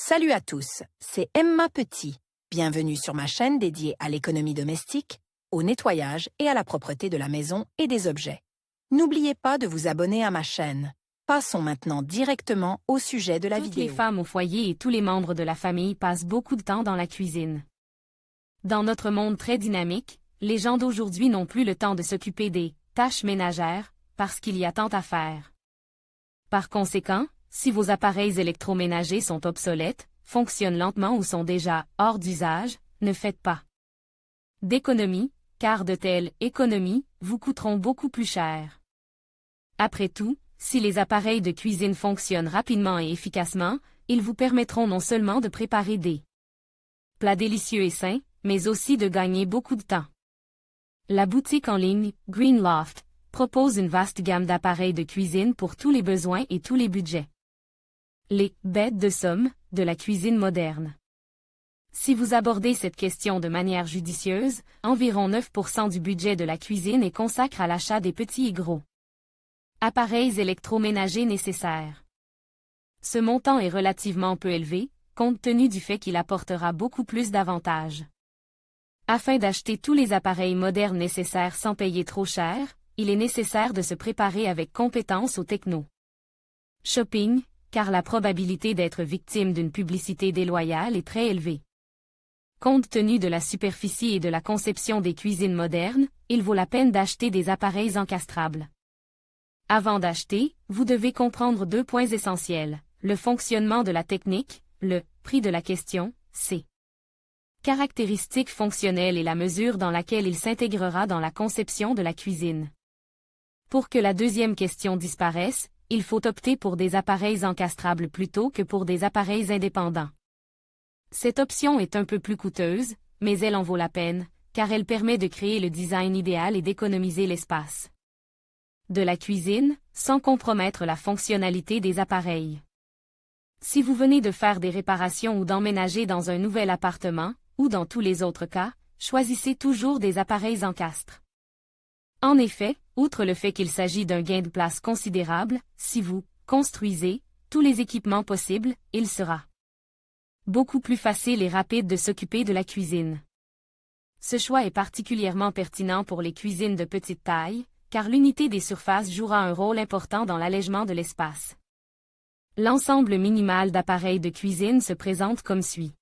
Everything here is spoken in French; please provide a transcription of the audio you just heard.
Salut à tous, c'est Emma Petit. Bienvenue sur ma chaîne dédiée à l'économie domestique, au nettoyage et à la propreté de la maison et des objets. N'oubliez pas de vous abonner à ma chaîne. Passons maintenant directement au sujet de la Toutes vidéo. les femmes au foyer et tous les membres de la famille passent beaucoup de temps dans la cuisine. Dans notre monde très dynamique, les gens d'aujourd'hui n'ont plus le temps de s'occuper des tâches ménagères, parce qu'il y a tant à faire. Par conséquent, si vos appareils électroménagers sont obsolètes, fonctionnent lentement ou sont déjà hors d'usage, ne faites pas d'économie, car de telles économies vous coûteront beaucoup plus cher. Après tout, si les appareils de cuisine fonctionnent rapidement et efficacement, ils vous permettront non seulement de préparer des plats délicieux et sains, mais aussi de gagner beaucoup de temps. La boutique en ligne Greenloft propose une vaste gamme d'appareils de cuisine pour tous les besoins et tous les budgets. Les bêtes de somme de la cuisine moderne. Si vous abordez cette question de manière judicieuse, environ 9% du budget de la cuisine est consacré à l'achat des petits et gros appareils électroménagers nécessaires. Ce montant est relativement peu élevé, compte tenu du fait qu'il apportera beaucoup plus d'avantages. Afin d'acheter tous les appareils modernes nécessaires sans payer trop cher, il est nécessaire de se préparer avec compétence au techno shopping, car la probabilité d'être victime d'une publicité déloyale est très élevée. Compte tenu de la superficie et de la conception des cuisines modernes, il vaut la peine d'acheter des appareils encastrables. Avant d'acheter, vous devez comprendre 2 points essentiels, le fonctionnement de la technique, le prix de la question, ses caractéristiques fonctionnelles et la mesure dans laquelle il s'intégrera dans la conception de la cuisine. Pour que la deuxième question disparaisse, il faut opter pour des appareils encastrables plutôt que pour des appareils indépendants. Cette option est un peu plus coûteuse, mais elle en vaut la peine, car elle permet de créer le design idéal et d'économiser l'espace de la cuisine, sans compromettre la fonctionnalité des appareils. Si vous venez de faire des réparations ou d'emménager dans un nouvel appartement, ou dans tous les autres cas, choisissez toujours des appareils encastres. En effet, outre le fait qu'il s'agit d'un gain de place considérable, si vous construisez tous les équipements possibles, il sera beaucoup plus facile et rapide de s'occuper de la cuisine. Ce choix est particulièrement pertinent pour les cuisines de petite taille, car l'unité des surfaces jouera un rôle important dans l'allègement de l'espace. L'ensemble minimal d'appareils de cuisine se présente comme suit.